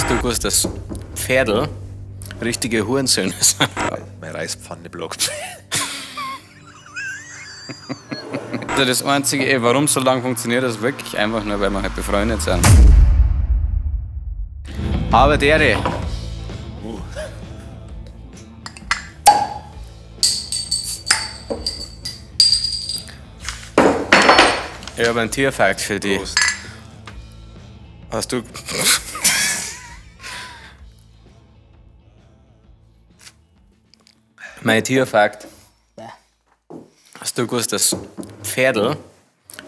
Hast du gewusst, dass Pferdl richtige Hurensöhne sind? Meine Reispfanne blockt. Also das Einzige, warum es so lange funktioniert, ist wirklich einfach nur, weil wir halt befreundet sind. Aber dere. Ich habe einen Tierfakt für dich. Prost. Hast du... Mein Tierfakt. Hast du gewusst, dass Pferdl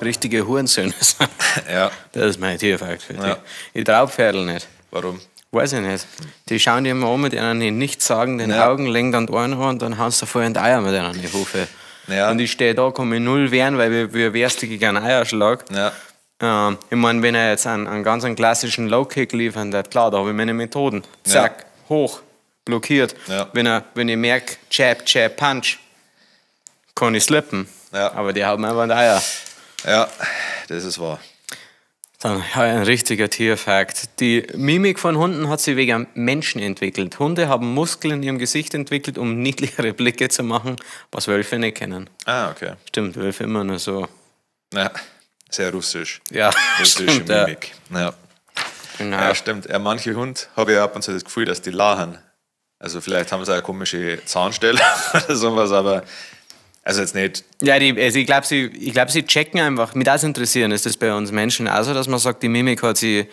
richtige Hurensöhne sind? Ja. Das ist mein Tierfakt für dich. Ja. Ich trau Pferdl nicht. Warum? Weiß ich nicht. Die schauen dir immer an mit ihren nichtssagenden Ja. Augen, legen dann die Ohren an und dann haust du voll in die Eier mit einer Hufe. Ja. Und ich stehe da, kann mich null wehren, weil wie wärst du gegen einen Eierschlag? Ja. Ich meine, wenn er jetzt einen ganz klassischen Low-Kick liefern hat, klar, da habe ich meine Methoden. Zack, hoch, blockiert. Ja. Wenn ich merke, Jab, Jab, Punch, kann ich slippen. Ja. Aber die haben einfach die Eier. Ja, das ist wahr. Dann ein richtiger Tierfakt. Die Mimik von Hunden hat sich wegen Menschen entwickelt. Hunde haben Muskeln in ihrem Gesicht entwickelt, um niedlichere Blicke zu machen, was Wölfe nicht kennen. Ah, okay. Stimmt, Wölfe immer nur so. Ja, sehr russisch. Ja, Russische stimmt, ja. Mimik. Ja. Genau. Ja, stimmt. Ja, manche Hunde habe ich ab und zu das Gefühl, dass die lachen. Also vielleicht haben sie eine komische Zahnstelle oder sowas, aber also jetzt nicht. Ja, ich glaube, sie checken einfach. Mich das interessieren, ist das bei uns Menschen auch so, dass man sagt, die Mimik hat sich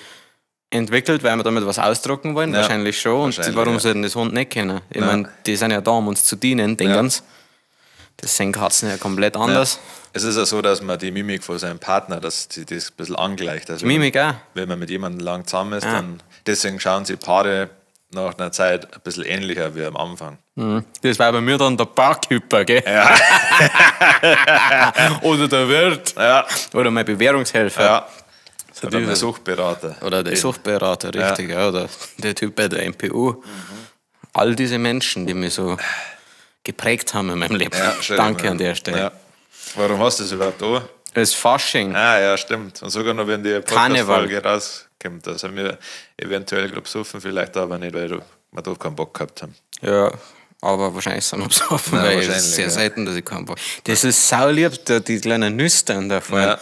entwickelt, weil wir damit was ausdrucken wollen? Ja, Wahrscheinlich schon. Und wahrscheinlich, warum ja. sollten das Hund nicht kennen? Ich Ja. meine, die sind ja da, um uns zu dienen, denken sie. Das sehen Katzen ja komplett anders. Es ist ja so, dass man die Mimik von seinem Partner, dass sie das ein bisschen angleicht. Also Mimik auch. wenn man mit jemandem lang zusammen ist, dann deswegen schauen sie Paare nach einer Zeit ein bisschen ähnlicher wie am Anfang. Das war bei mir dann der Barkeeper, gell? Ja. Oder der Wirt. Ja. Oder mein Bewährungshelfer. Ja. So Oder mein dieses- Suchtberater. Oder der Suchtberater, richtig. Ja. Oder der Typ bei der MPU. All diese Menschen, die mich so geprägt haben in meinem Leben. Ja, schön, Danke ja. an der Stelle. Ja. Warum hast du das überhaupt da? Es ist Fasching. Ah, ja, stimmt. Und sogar noch, wenn die Karneval. Podcast-Folge rauskommt, da sind wir eventuell, glaube ich, besoffen, vielleicht aber nicht, weil wir da keinen Bock gehabt haben. Ja, aber wahrscheinlich sind wir besoffen, Ja, weil es wahrscheinlich, ist sehr ja. selten, dass ich keinen Bock. Das ist saulieb, die kleinen Nüstern davon. Ja.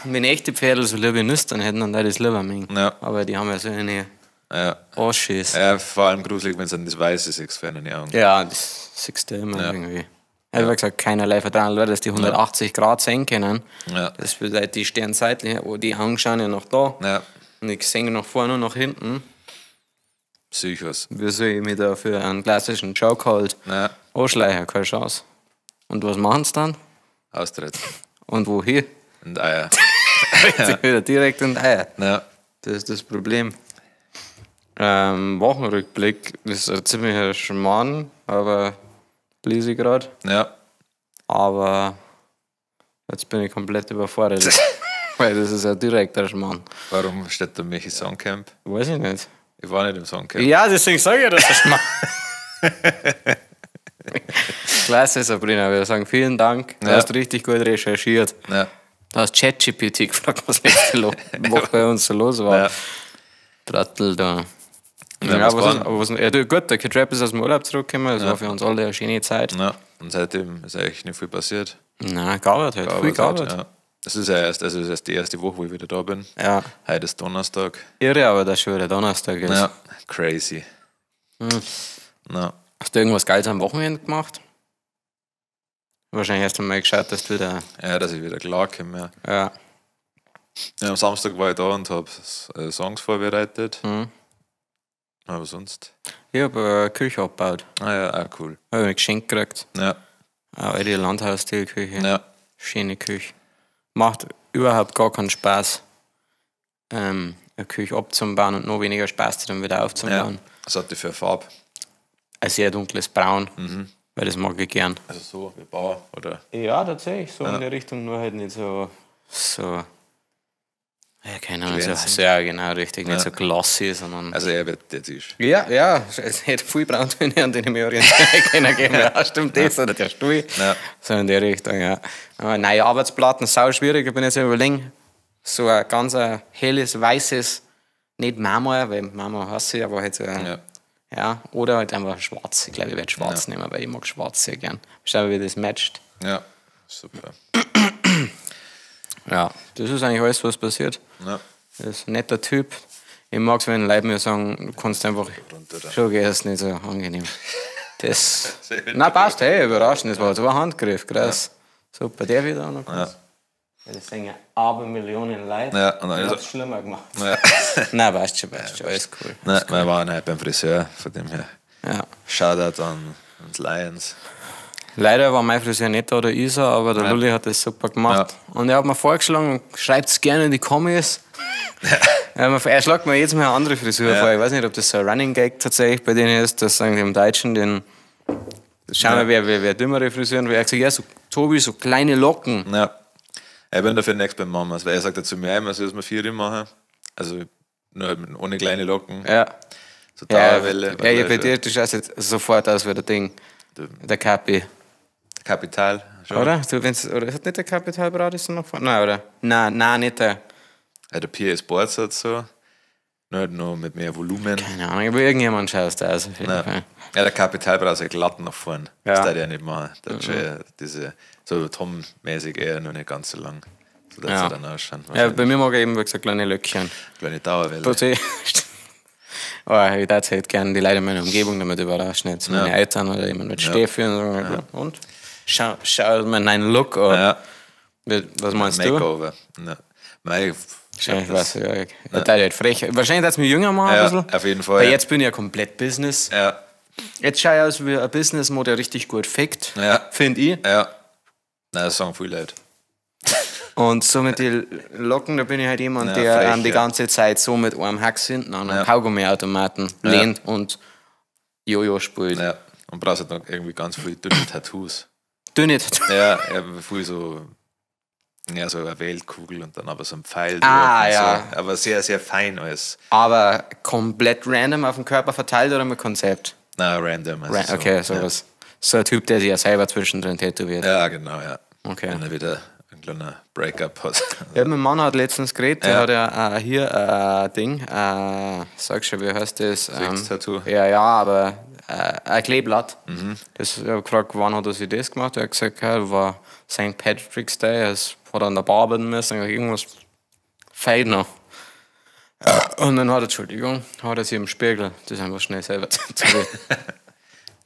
Wenn echte Pferde so liebe Nüstern hätten, dann würde ich es lieber mengen. Ja. Aber die haben ja so eine Ja. Ausschiss. Ja, vor allem gruselig, wenn es an das Weiße siehst, für die Augen. Ja, das siehst du immer Ja. irgendwie. Ich habe gesagt, keinerlei Vertrauen, Leute, dass die 180 Grad sehen können. Ja. Das bedeutet, die stehen seitlich, die Augen schauen ja noch da. Ja. Und ich sehe nach vorne und nach hinten. Psychos. Wie soll ich mich da für einen klassischen Joke halt Ja. anschleichen? Keine Chance. Und was machen sie dann? Austritt. Und wohin? Und Eier. Wieder direkt in die Eier. Ja. Das ist das Problem. Wochenrückblick ist ein ziemlicher Schmarrn, aber lese ich gerade. Ja. Aber jetzt bin ich komplett überfordert. Weil das ist ja direkt ein Schmarrn. Warum steht da Michi Songcamp? Weiß ich nicht. Ich war nicht im Songcamp. Ja, deswegen sage ich, das ist ein Schmarrn. Klasse, Sabrina. Wir sagen vielen Dank. Du Ja. hast richtig gut recherchiert. Ja. Du hast ChatGPT gefragt, was letzte Woche bei uns so los war. Ja. Trottel da. Ja, Ja, was was war ist, denn? aber was, ja, du, gut, der Kid Rap ist aus dem Urlaub zurückgekommen. Das war für uns alle eine schöne Zeit. Ja. Und seitdem ist eigentlich nicht viel passiert. Nein, gearbeitet halt. Viel gearbeitet. Ja. Das ist ja erst, also das ist die erste Woche, wo ich wieder da bin. Ja. Heute ist Donnerstag. Irre, aber dass schon wieder Donnerstag ist. Ja. Crazy. Ja. Hast du irgendwas Geiles am Wochenende gemacht? Wahrscheinlich hast du mal geschaut, dass du wieder. Ja, dass ich wieder klarkomme. Ja. Ja. Ja, am Samstag war ich da und habe Songs vorbereitet. Mhm. Aber sonst. Ich habe eine Küche abgebaut. Ah ja, auch cool. Habe ich ein Geschenk gekriegt. Ja. Eine alte Landhausstilküche. Ja. Schöne Küche. Macht überhaupt gar keinen Spaß, eine Küche abzubauen und noch weniger Spaß, die dann wieder Ja. aufzubauen. Was hat die für eine Farbe? Ein sehr dunkles Braun, weil das mag ich gern. Also so wie Bauer oder? Ja, tatsächlich, so Ja. in der Richtung, nur halt nicht so ja, keine Ahnung, Glänzend. so, ja, genau, richtig, nicht Ja. so glossy, sondern... Also er wird der Tisch. Ja, es hätte viel Brauntöne, an denen ich mich orientieren können. Ja, stimmt das, oder der Stuhl. Ja. So in die Richtung, ja. Aber neue Arbeitsplatten, sau schwierig, ich bin jetzt überlegen, so ein ganz helles, weißes nicht Marmor, weil Marmor hast du, aber halt so ja, oder halt einfach schwarz. Ich glaube, ich werde schwarz nehmen, weil ich mag schwarz sehr gern. Schau, wie das matcht. Ja, super. Ja, das ist eigentlich alles, was passiert. Ja. Das ist ein netter Typ. Ich mag es, wenn Leute mir sagen, du kannst einfach schon gehen, das ist nicht so angenehm. Das. Na, passt, hey, überraschend, das war so ein Handgriff, krass. Super, der wieder auch noch kurz. Das sind ja Abermillionen Leute. Ja, und dann das ist hat es schlimmer gemacht. Ja. Nein, weißt schon, alles cool. Nein, wir waren halt beim Friseur, von dem her. Ja. Shoutout an die Lions. Leider war mein Friseur nicht da, der Isa, aber der Lulli hat das super gemacht. Ja. Und er hat mir vorgeschlagen, schreibt es gerne in die Kommis. Er schlägt mir jetzt mal eine andere Frisur vor. Ich weiß nicht, ob das so ein Running Gag tatsächlich bei denen ist, dass sagen die im Deutschen den. Schauen wir, wer dümmere Frisuren. Er hat gesagt, ja, so Tobi, so kleine Locken. Ja. Ich bin dafür nichts beim Mamas, weil er sagt zu mir, man soll es mal 4 machen. Also nur ohne kleine Locken. Ja. So Dauerwelle. Ja, bei dir, du schaust jetzt sofort aus wie der Ding. Der Kapi. Kapital. Schon. Oder? Oder hat nicht der Kapitalbrat ist noch vorne? Nein, oder? Nein, nicht der. Ja, der PS Sports hat so. Nur halt noch mit mehr Volumen. Keine Ahnung, aber irgendjemand schaust da aus. Auf jeden Fall. Ja, der Kapitalbrat ist ja glatt nach vorne. Ja. Das darf ich ja nicht machen. Das ist ja diese, so Tom-mäßig eher noch nicht ganz so lang. So dass sie dann ausschauen. Ja, bei mir mag ich eben, wie gesagt, kleine Löckchen. Kleine Dauerwelle. Oh, ich würde halt gerne die Leute in meiner Umgebung damit überraschen. Jetzt meine Eltern oder jemand mit Steffi und sagen, und? Schau mal einen Look an. Ja. Was meinst Makeover. du? Ja. Wahrscheinlich was, halt frech. Wahrscheinlich hat es mich jünger machen ein bisschen. Auf jeden Fall. Weil jetzt bin ich ja komplett Business. Ja. Jetzt schaue ich aus wie ein Business-Mode, der richtig gut fickt. Ja. Finde ich. Ja. Nein, das sagen viele Leute. Und so mit den Locken, da bin ich halt jemand, der frech, die ganze Zeit so mit einem Hax hinten an einem Kaugummiautomaten lehnt und Jojo spielt. Ja. Und brauchst halt noch irgendwie ganz viele dünne Tattoos. Dünne Tattoos? Ja, viel so. Ja, so eine Weltkugel und dann aber so ein Pfeil. Ja. So. Aber sehr, sehr fein alles. Aber komplett random auf dem Körper verteilt oder mit Konzept? Nein, random. Also okay, sowas. So ein Typ, der sich ja selber zwischendrin tätowiert. Ja, genau, ja. Okay. Wenn er wieder ein kleiner Breakup hat. Ja, mein Mann hat letztens geredet, der hat ja hier ein Ding, sag schon, wie heißt das? Tattoo. Ja, aber ein Kleeblatt. Das, ich habe gefragt, wann hat er sich das gemacht? Er hat gesagt, ja, war St. Patrick's Day, es hat an der Bar arbeiten müssen, irgendwas fehlt noch. Und dann hat er, Entschuldigung, hat er sich im Spiegel das einfach schnell selber tätowiert.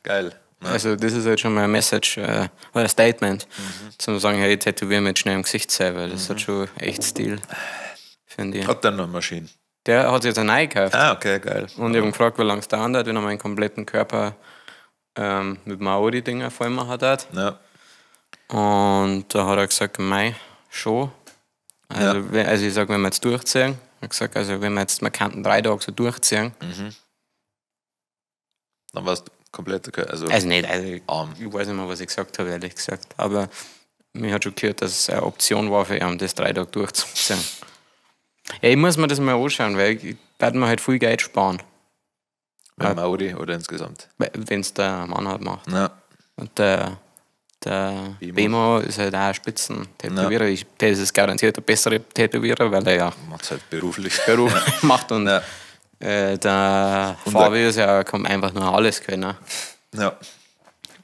Geil. Ja. Also das ist halt schon mal ein Message oder ein Statement, zum sagen, hey, ich tätowiere mich schnell im Gesicht selber. Das hat schon echt Stil, finde ich. Hat der noch eine Maschine? Der hat sich jetzt eine neue gekauft. Ah, okay, geil. Und ich habe ihn gefragt, wie lange es dauert, wenn er meinen kompletten Körper mit Maori-Dinger voll machen hat. Ja. Und da hat er gesagt, mei, schon. Also, also ich sage, wenn wir jetzt durchziehen, ich habe gesagt, also wenn wir jetzt, man kann 3 Tage so durchziehen. Dann warst du komplett okay. Also nicht, arm. Ich weiß nicht mehr, was ich gesagt habe, ehrlich gesagt. Aber mich hat schon gehört, dass es eine Option war für ihn, das 3 Tage durchzuziehen. Ja, ich muss mir das mal anschauen, weil ich werde mir halt viel Geld sparen. Bei Maori oder insgesamt? Wenn es der Mann halt macht. Ja. Und der Bemo ist halt auch ein Spitzentätowierer. Ja. Der ist garantiert der bessere Tätowierer, weil er ja macht es halt beruflich macht. Und der Fabi ist ja, kann einfach nur alles können. Ja.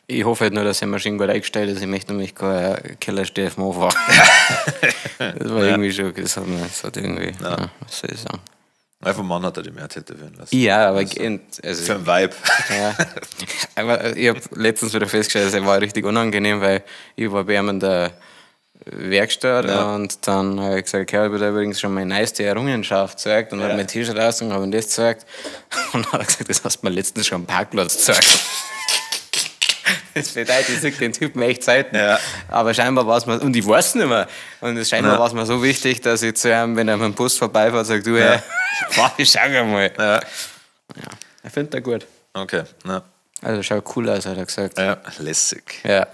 Ich hoffe halt nur, dass die Maschine gut eingestellt ist. Ich möchte nämlich keinen Killer-Stiefel fahren. Das war irgendwie schon, das hat irgendwie, was soll ich sagen. Einfach Mann hat er die mehr tätowieren lassen. Ja, aber also, für einen Vibe. Ja. Aber ich habe letztens wieder festgestellt, es war richtig unangenehm, weil ich war bei ihm in der Werkstatt und dann habe ich gesagt, ich habe dir übrigens schon meine neueste Errungenschaft gezeigt und habe mein T-Shirt aus und habe ihm das gezeigt. Und dann hat er gesagt, das hast du mir letztens schon am Parkplatz gezeigt. Das bedeutet, ich sehe den Typen echt Zeiten. Ja. Aber scheinbar war es mir, und ich weiß es nicht mehr, und scheinbar war es mir so wichtig, dass ich zu ihm, wenn er mit dem Bus vorbeifährt, sage, du, schau mal. Ja. Ich finde das gut. Okay. Ja. Also schaut cool aus, hat er gesagt. Ja, lässig. Ja.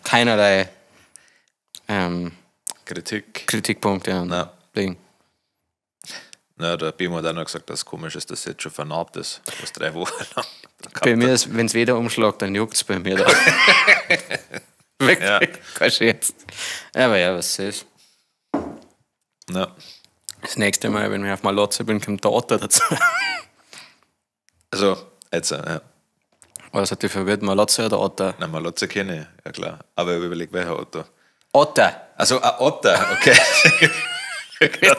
Keinerlei Kritikpunkte und Ding. Ja, der Bimo hat auch noch gesagt, dass es komisch ist, dass es jetzt schon vernarbt ist. Das 3 Wochen lang. Bei mir ist, wenn es wieder umschlägt, dann juckt es bei mir da. Wirklich, kein Scherz. Aber ja, was ist? Ja. Das nächste Mal, wenn wir auf Malotze bin, kommt der Otto dazu. Also, jetzt, ja. Was hat dich verwirrt, Malotze oder Otto? Na, Malotze kenne ich, ja klar. Aber ich überlege, welcher Otto. Otto! Also, ein Otto, okay.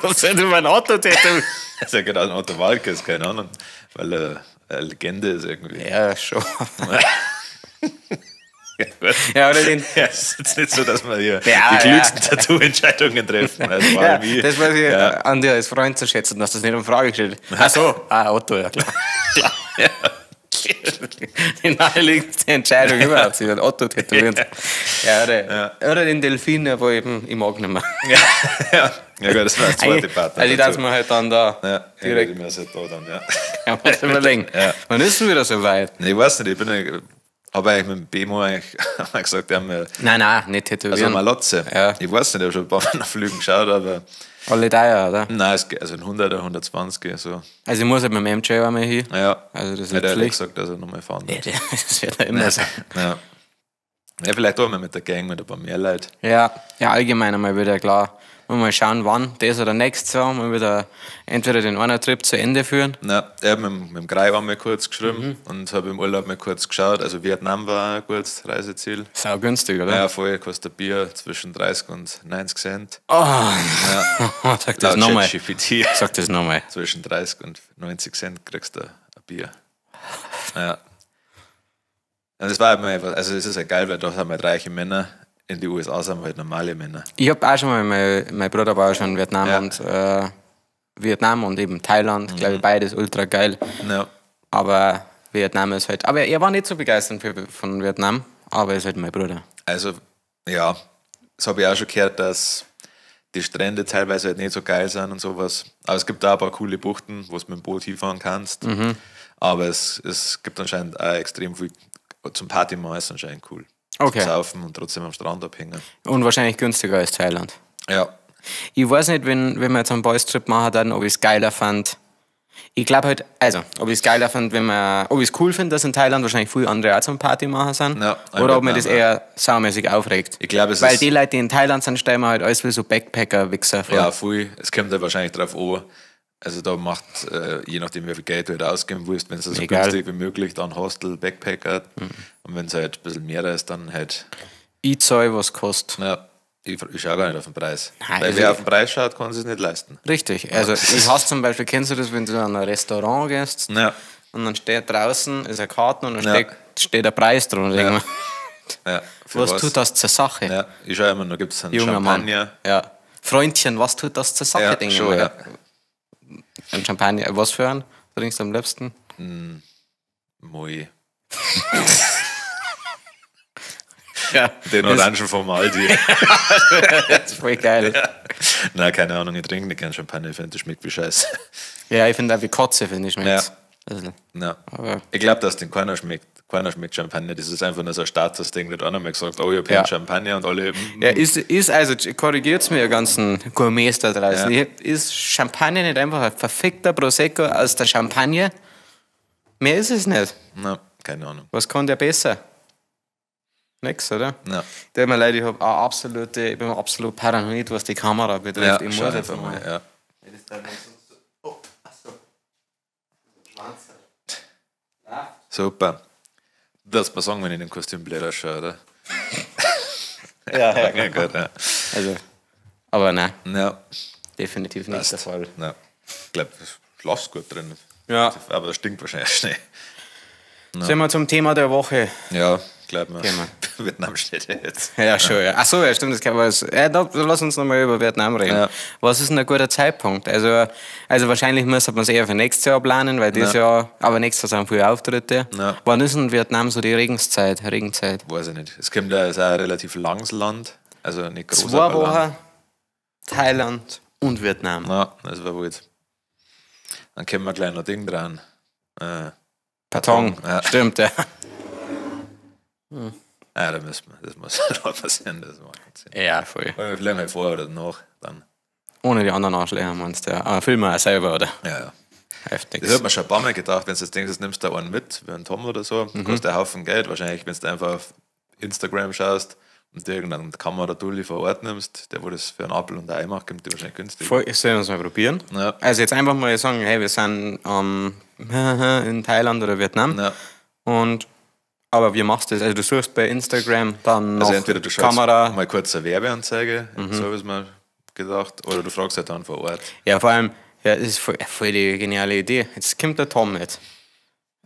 Was soll du mein Otto tätowieren? Also, genau, ein Otto Walkes, keine Ahnung. Weil er eine Legende ist irgendwie. Ja, schon. Ja, oder den, ja, es ist jetzt nicht so, dass wir hier Ja, die klügsten Tattoo-Entscheidungen treffen. Also vor allem ich. Das weiß ich an dir als Freund zu schätzen, dass das nicht in Frage steht. Ach so, Otto, ja klar. Ja. Die naheliegendste Entscheidung überhaupt, sie wird Otto tätowiert. Oder den Delfin, aber eben, ich mag nicht mehr. Ja, gut, das war das zweite Part. Also ich darf mir halt dann da direkt. Ich mir halt da dann, ja. Ja, muss überlegen. Ja. Wann ist denn wieder so weit? Nee, ich weiß nicht, habe eigentlich mit dem BMO eigentlich gesagt, die haben mir. Nein, nicht tätowieren. Also Malotze. Ja. Ich weiß nicht, ich habe schon ein paar Mal nach Flügen geschaut, aber. Alle teuer, oder? Nein, also ein 100er, 120er, so. Also ich muss halt mit dem MJ einmal hin. Ja. Also das ja, ist der hat Pflicht. gesagt, dass er nochmal fahren wird. Ja, das wird ja immer so. Ja. Ja, vielleicht auch mal mit der Gang, mit ein paar mehr Leuten. Ja, allgemein einmal wieder klar. Mal schauen, wann, das oder nächstes Jahr, mal wieder entweder den einen Trip zu Ende führen. Ja, ich habe mit dem Grei einmal kurz geschrieben und habe im Urlaub mal kurz geschaut. Also Vietnam war ein gutes Reiseziel. Sau günstig, oder? Ja, vorher kostet ein Bier zwischen 30 und 90 Cent. Oh, ja. sag das nochmal. ChatGPT. Sag das nochmal. Zwischen 30 und 90 Cent kriegst du ein Bier. Ja. Und das war immer, also es ist ja geil, weil da haben wir reiche Männer. In die USA sind wir halt normale Männer. Ich habe auch schon mal, mein Bruder war auch schon in Vietnam Ja. und Vietnam und eben Thailand, glaube ich, beides ultra geil. Ja. Aber Vietnam ist halt, aber er war nicht so begeistert von Vietnam, aber er ist halt mein Bruder. Also, ja, das habe ich auch schon gehört, dass die Strände teilweise halt nicht so geil sind und sowas. Aber es gibt da ein paar coole Buchten, wo du mit dem Boot hinfahren kannst. Aber es gibt anscheinend auch extrem viel zum Party machen, ist anscheinend cool. Okay. Zum Saufen und trotzdem am Strand abhängen. Und wahrscheinlich günstiger als Thailand. Ja. Ich weiß nicht, wenn wir jetzt einen Boys-Trip machen, dann, ob ich es geiler fand. Ich glaube halt, also, ob ich es geiler fand, ob ich es cool finde, dass in Thailand wahrscheinlich viele andere auch zum Party machen sind. Ja, oder ob mir das Vietnam, eher saumäßig aufregt. Ich glaube, es Weil ist. die Leute, die in Thailand sind, stellen mir halt alles wie so Backpacker-Wichser vor. Ja, viel. Es kommt ja wahrscheinlich drauf an. Also da macht, je nachdem wie viel Geld du halt ausgeben willst, wenn es so Egal. günstig wie möglich, dann Hostel, Backpacker. Und wenn es halt ein bisschen mehr ist, dann halt, Ich zahle, was kostet. na, ich schaue gar nicht auf den Preis. Nein, Weil also wer ich- auf den Preis schaut, kann es sich nicht leisten. Richtig. Also ich hasse zum Beispiel, kennst du das, wenn du an ein Restaurant gehst Ja, und dann steht draußen, ist eine Karte und dann Ja. steht der Preis drunter. Ja. Denk mir, ja. Für Was tut das zur Sache? Ja, ich schaue immer, da gibt es einen Junger Champagner. Mann. Ja. Freundchen, was tut das zur Sache? Ja, denk ich schon, mir. ja. Ein Champagner, was für einen? Trinkst du am liebsten? Moi. Ja. Den Orangen vom Aldi. Das ist voll geil. Nein, keine Ahnung, ich trinke nicht gern Champagner, ich finde, das schmeckt wie Scheiße. Ja, ich finde auch wie Kotze, finde ich, schmeckt's. Ja. Also, Ja. aber Ich glaube, dass den keiner schmeckt. Keiner schmeckt Champagner. Das ist einfach nur so ein Statusding. Nicht einer mal gesagt, oh, ich habe Ja. Champagner und alle. ja, ist also, korrigiert mir, ihr ganzen Gourmets da draußen. Ja. Ist Champagner nicht einfach ein verfickter Prosecco aus der Champagne? Mehr ist es nicht. Na, keine Ahnung. Was kann der besser? Nix, oder? Ja. Tut mir leid, ich bin absolut paranoid, was die Kamera betrifft. Ja, Ich schau muss einfach jetzt mal. mal. Ja. Super. Du darfst mal sagen, wenn ich in dem Kostüm blöd ausschaue, oder? Ja, Ja, gut, ja. Also, aber nein, Ja, definitiv nicht der Fall. ja. Ich glaube, das schlafst gut drin. Ja. Aber das stinkt wahrscheinlich schnell. Sind wir zum Thema der Woche. Ja, glaub mir. Gehen Vietnam steht ja jetzt. Ja, schon, ja. Achso, ja, stimmt, das kann man. Lass uns nochmal über Vietnam reden. Ja. Was ist denn ein guter Zeitpunkt? Also wahrscheinlich muss man es eher für nächstes Jahr planen, weil dieses Jahr, aber nächstes Jahr sind viele Auftritte. Ja. Wann ist in Vietnam so die Regenzeit? Weiß ich nicht. Es kommt ja, ist auch ein relativ langes Land. Also nicht groß. 2 aber lang. Wochen, Thailand und Vietnam. Ja, das war gut. Dann können wir gleich noch Ding dran. Patong, Ja. stimmt, ja. Ja, da müssen wir. Das muss noch passieren. Das macht keinen Sinn. Ja, voll. Weil wir fliegen halt vor oder nach. Dann. Ohne die anderen Arschlöcher meinst du, ja. Aber filmen wir auch selber, oder? Ja, ja. Heftig. Das hat man schon ein paar Mal gedacht, wenn du das denkst, jetzt nimmst du da einen mit, wie ein Tom oder so, kostet einen Haufen Geld. Wahrscheinlich, wenn du einfach auf Instagram schaust und dir irgendeinen Kameradulli vor Ort nimmst, der wo das für einen Apfel und ein Ei macht, kommt die wahrscheinlich günstig. Voll, sollen wir es mal probieren? Ja. Also jetzt einfach mal sagen, hey, wir sind in Thailand oder Vietnam. Ja. Aber wie machst du das? Also du suchst bei Instagram dann nach Also entweder du schaust Kamera. mal kurz eine Werbeanzeige, so habe ich mir gedacht, oder du fragst halt dann vor Ort. Ja, vor allem, ja, das ist voll die geniale Idee. Jetzt kommt der Tom mit.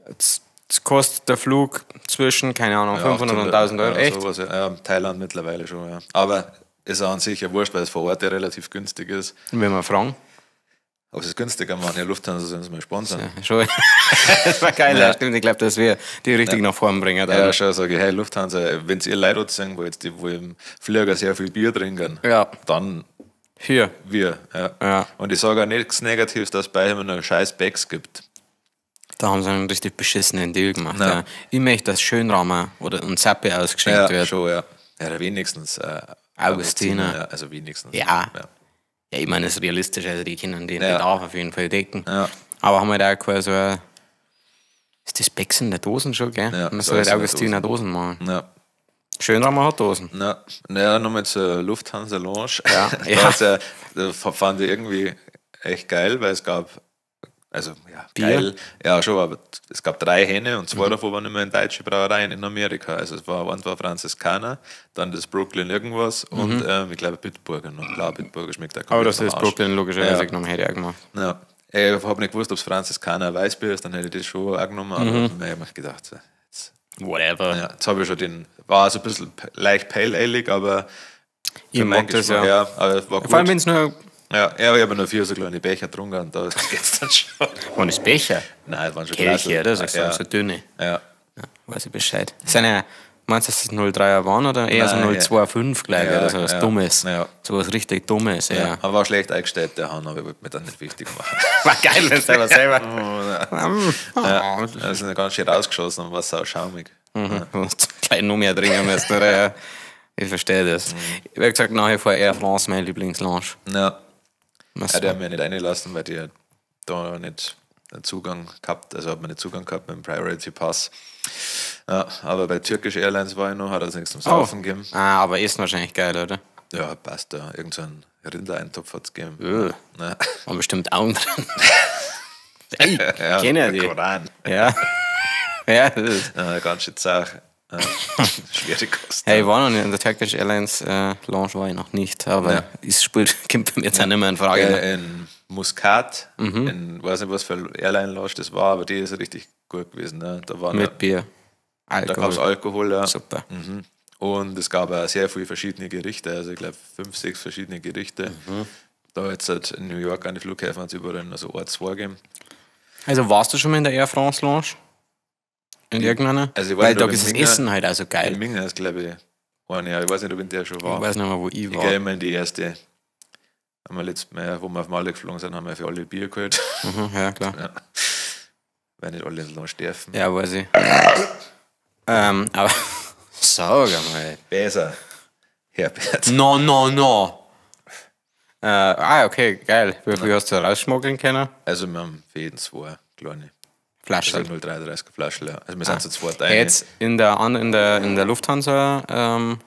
Jetzt kostet der Flug zwischen, keine Ahnung, 500 und 1000 Euro. Ja, Echt? sowas, ja, Thailand mittlerweile schon, ja. Aber ist auch an sich ja wurscht, weil es vor Ort ja relativ günstig ist. Wenn wir fragen. Aber es ist günstiger, man. Ja, Lufthansa sollen sie mal sponsern. Ja, schon. Das war geil, ja. Stimmt. Ich glaube, dass wir die richtig nach vorn bringen. Ja, schon sage ich, hey Lufthansa, wenn ihr Leute sehen, wo im Flieger sehr viel Bier trinken, Ja. dann Hier. wir. Ja. Ja. Und ich sage auch nichts Negatives, dass es bei ihm noch scheiß Bags gibt. Da haben sie einen richtig beschissenen Deal gemacht. Ja. Ja. Ich möchte, dass Schönrahmen oder ein Zappe ausgeschenkt Ja, wird. schon, ja. Ja, wenigstens Augustiner. Ja, also wenigstens. Ja. Ja, ich meine, das ist realistisch, also die können den Ja. Bedarf auf jeden Fall decken. Ja. Aber haben wir da quasi so ein, ist das Becks in der Dosen schon, gell? Ja, Man das soll ist halt in der Augustiner Dosen machen. Ja. Schönrahmen hat Dosen. Naja, nochmal zur Lufthansa Lounge. Ja. Da Ja. hat's da fand ich irgendwie echt geil, weil es gab, also ja, Bier? geil, ja schon, aber es gab 3 Hähne und 2 davon waren immer in deutsche Brauereien in Amerika. Also es war, eins war Franziskaner, dann das Brooklyn irgendwas und ich glaube Bitburger noch. Klar, Bitburger schmeckt auch Aber komplett das ist am Arsch. Brooklyn logischerweise Ja. genommen, hätte ich auch gemacht. Ja. Ich habe nicht gewusst, ob es Franziskaner Weißbier ist, dann hätte ich das schon auch genommen, aber ich habe mir gedacht, so, jetzt, Whatever. ja, jetzt habe ich schon den, war so ein bisschen leicht pale ale, aber Ich für mag meinen das Geschmack, ja. aber es war gut. Vor allem, wenn es nur. Ja, ich habe nur 4 so kleine Becher getrunken und da geht's dann schon. Wann ist Becher? Nein, das waren schon Kelche, oder? Das ist ja. so dünne. Ja. Ja, weiß ich Bescheid. Sind ja, meinst du, dass das 03er waren oder eher Nein, so 025 gleich? Ja, oder so was ja, Dummes. ja. So was richtig Dummes, ja. Ja. Aber war schlecht eingestellt, der Hahn, aber ich wollte mir dann nicht wichtig machen. War geil, wenn es aber selber. Ja, das ist ganz schön rausgeschossen und war sau schaumig. Gleich noch mehr trinken müssen, oder? Ja. Ich verstehe das. Ich habe gesagt, nachher vor Air France mein Lieblingslounge. Ja. Was Ja, die haben mir nicht reingelassen, weil die da nicht einen Zugang gehabt, also hat man nicht Zugang gehabt mit dem Priority Pass. Ja, aber bei Turkish Airlines war ich noch, hat es nichts zum Saufen gegeben. Ah, aber Essen wahrscheinlich geil, oder? Ja, passt da. Irgend so einen Rindereintopf hat es gegeben. Ja. War bestimmt auch drin. Ey, Ja, kenn ja der die. Koran. Ja. Ja, das ist. Ja, ganz schön Sache. Ja. Schwere Kost. Hey, ich war noch nicht in der Turkish Airlines Lounge, war ich noch nicht, aber Ja. es spielt, kommt bei mir jetzt auch nicht mehr in Frage. Ne? In Muscat, in, weiß nicht, was für Airline Lounge das war, aber die ist richtig gut gewesen. Ne? Da war Mit Bier. da gab es Alkohol. Alkohol, ja. Super. Und es gab auch sehr viele verschiedene Gerichte, also ich glaube 5, 6 verschiedene Gerichte. Da jetzt halt in New York an die Flughäfen hat es überall noch so Orts vorgegeben. Also warst du schon mal in der Air France Lounge? In irgendeiner? Also ich weiß Weil nicht, da ob ist in das Minga- Essen halt also In geil. Minga ist, glaube ich, eine, ja. Ich weiß nicht, ob in der schon war. Ich weiß nicht mehr, wo ich Ich war. gehe immer in die erste. Haben wir letztes Mal, wo wir auf Malle geflogen sind, haben wir für alle Bier geholt. Ja, klar. Ja. Weil nicht alle in Lounge dürfen. Ja, weiß ich. Aber sag mal. Besser, Herbert. No. Okay, geil. Wie viel hast du rausschmuggeln können? Also wir haben für jeden 2 kleine. Flaschen. Also 0,33 Flaschen. Ja. Also wir sind zu zweit rein. Jetzt in der Lufthansa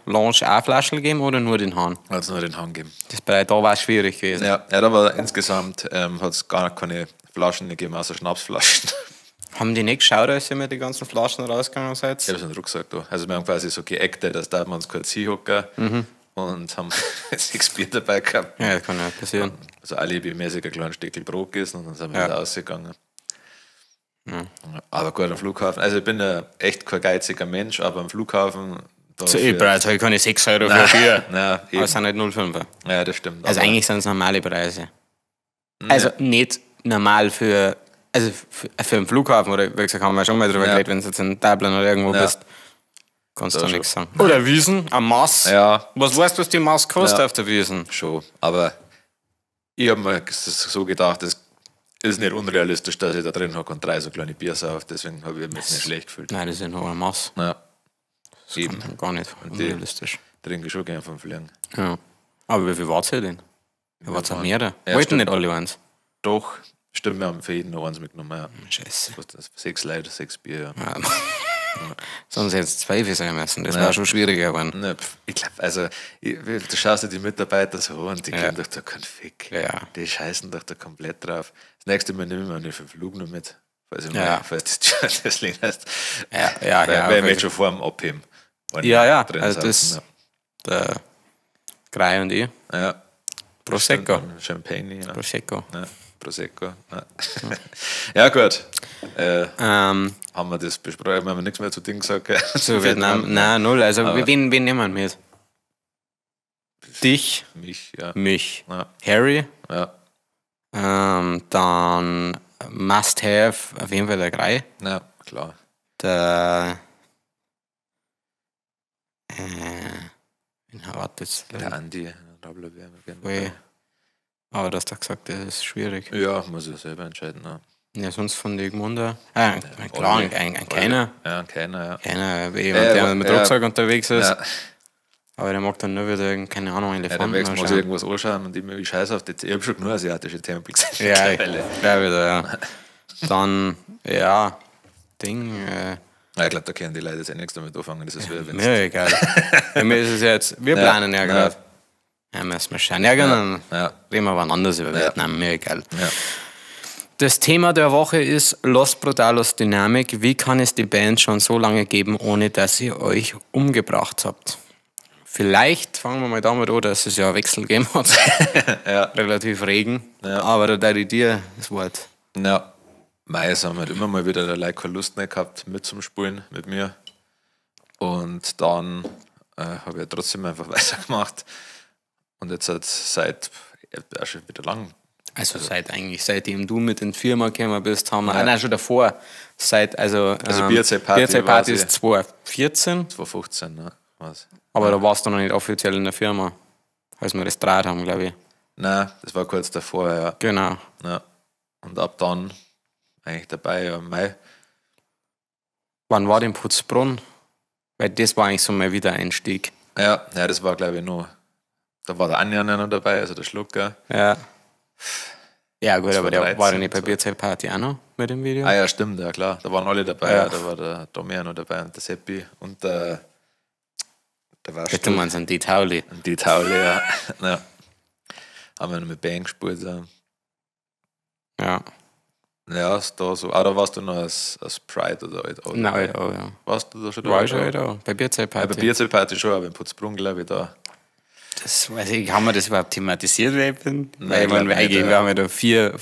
Lounge auch Flaschen gegeben oder nur den Hahn? Hat es nur den Hang gegeben. Da war es schwierig gewesen. Ja, da war insgesamt hat es gar keine Flaschen gegeben, außer Schnapsflaschen. Haben die nicht geschaut, als ihr mit den ganzen Flaschen rausgegangen seid? Ich habe so einen Rucksack da. Also wir haben quasi so geactet, dass da wir uns kurz hinhocken und haben 6 Bier dabei gehabt. Ja, das kann ja passieren. Also alibimäßig ein kleines Stückchen Brot gegessen und dann sind wir Ja. wieder rausgegangen. Ja, aber gut, am Flughafen. Also ich bin ja echt kein geiziger Mensch, aber am Flughafen. So, ich bereits habe keine 6 Euro für ein Bier. Nein, Aber eben. es sind nicht 0,5er. Ja, das stimmt. Also aber, eigentlich sind es normale Preise. Also nicht normal für einen Flughafen, oder wie gesagt, haben wir schon mal drüber Ja. geredet, wenn du jetzt in Dublin oder irgendwo Ja. bist, kannst du Da nichts schon. sagen. Oder Wiesen, am Maß. Ja, Was weißt du, was die Maß kostet Ja. auf der Wiesen? schon. Aber ich habe mir das so gedacht, das ist nicht unrealistisch, dass ich da drin hocke und 3 so kleine Bier sauf. Deswegen habe ich mich jetzt nicht schlecht gefühlt. Nein, das ist ja noch ein Maß. Ja, Das eben. ist gar nicht die- unrealistisch. Trinke ich schon gerne vom Fliegen. Ja. Aber wie viel wart ihr denn? Ihr wart auch waren- mehrere. Ja, Wollten stimmt. nicht alle eins? Doch, stimmt, wir haben für jeden noch eins mitgenommen. Ja. Scheiße. Was das? 6 Leute, 6 Bier. Ja. Ja. Sonst hätte es 12 sein müssen. Das war schon schwieriger geworden. Ne, ich glaube, also, du schaust dir die Mitarbeiter so und die geben doch da keinen Fick. Ja. Die scheißen doch da komplett drauf. Das nächste Mal nehmen wir eine Verflugung noch mit. Falls das Ding heißt. Ja. Weil wir schon vor dem Abheben. Ja. Drin Also saßen, das, der Grei und ich. ja. Prosecco. Champagne, ja. Prosecco. Ja, Prosecco. Ja, ja gut. Ähm, Haben wir das besprochen? Wir haben nichts mehr zu Ding gesagt. Gell? zu Vietnam. Nein, null. Also, wen nehmen wir mit? Dich, Mich, ja. mich. Ja. Harry. Ja. Dann Must Have, auf jeden Fall der Grei. Ja, klar. Der. Wen hat das? Der Andi, Rabler wäre Ui. Aber du hast doch gesagt, das ist schwierig. Ja, muss ich selber entscheiden. Ja, Ja, sonst von den Gmunder. Klar, ein keiner. Ja, keiner, ja. Keiner, jemand, der mit Rucksack unterwegs ist. Ja. Aber der mag dann nur wieder, keine Ahnung, Ja, Elefanten dann muss ich anschauen. irgendwas anschauen und ich scheiße auf die. Ich habe schon nur asiatische Tempel gesehen. Ja, mittlerweile. wieder, ja. Dann, ja, Ding, Ja, ich glaube, da können die Leute jetzt eh nichts damit anfangen. Das ist wie mir egal. Für mich ist es jetzt, wir planen ja gerade. Ja, müssen wir schauen. Ja, dann Ja. reden wir wann anders über Vietnam, mir egal. Ja. Das Thema der Woche ist Los Brutalos Dynamik. Wie kann es die Band schon so lange geben, ohne dass ihr euch umgebracht habt? Vielleicht fangen wir mal damit an, dass es ja einen Wechsel gegeben hat. Ja. Relativ regen. Ja. Aber da darf ich dir das Wort. Ja. Meist haben halt immer mal wieder der Leute keine Lust mehr gehabt mit zum Spielen mit mir. Und dann habe ich ja trotzdem einfach weitergemacht. Und jetzt hat seit auch schon wieder lang. Also seitdem du mit in die Firma gekommen bist, haben wir, nein, schon davor, Bierzeit-Party ist 2014, 2015, ne? Was? aber da warst du noch nicht offiziell in der Firma, als wir das draht haben, glaube ich. Nein, das war kurz davor, ja. Genau. Ja. Und ab dann eigentlich dabei, ja, im Mai. Wann war denn Putzbrunn? Weil das war eigentlich so mal wieder Einstieg. Ja, das war, glaube ich, noch. Da war der Anja noch dabei, also der Schlucker. Ja. Ja, gut, aber der 2013, war ja nicht bei Bierzeit-Party auch noch mit dem Video. Ah ja, stimmt, ja klar. Da waren alle dabei. Ja. Ja. Da war der Domian noch dabei und der Seppi und der war Bitte man sind die Tauli. und die Taule, ja. Ja. Haben wir noch mit Band gespielt. Ja, Ja. ist da so. Ah, da warst du noch als Pride oder Nein, oh ja. Warst du da schon War ich dabei? schon da, bei Ja, bei Bierzeit-Party. Bierzeit-Party schon, aber in Putzbrunn, glaube ich, da. Das weiß ich, haben wir das überhaupt thematisiert, wer ich bin? Nein, Weil ich glaub eigentlich, nicht, ja. wir haben ja da 4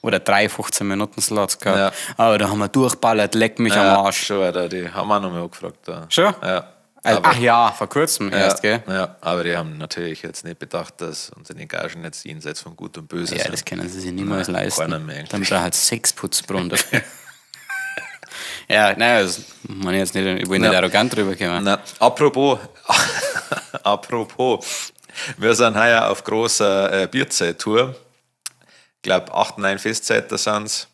oder 3 15-Minuten-Slots gehabt. Aber da haben wir durchballert, leck mich am Arsch. Schon, Alter, die haben auch noch mal angefragt. Da. Schon? Ja. Also, Aber- ach ja, vor kurzem erst, gell? Ja, aber die haben natürlich jetzt nicht bedacht, dass unsere Gagen jetzt jenseits von Gut und Böse Ja, sind. das können sie sich niemals Nein, leisten. keiner mehr eigentlich. Dann braucht es 6 Putzbrunnen dafür. Ja, naja, das muss ich jetzt nicht, ich will nicht Ja. arrogant drüber kommen. Na, apropos, wir sind heuer auf großer Bierzeit-Tour. Ich glaube, 8, 9 Festzeiten sind es.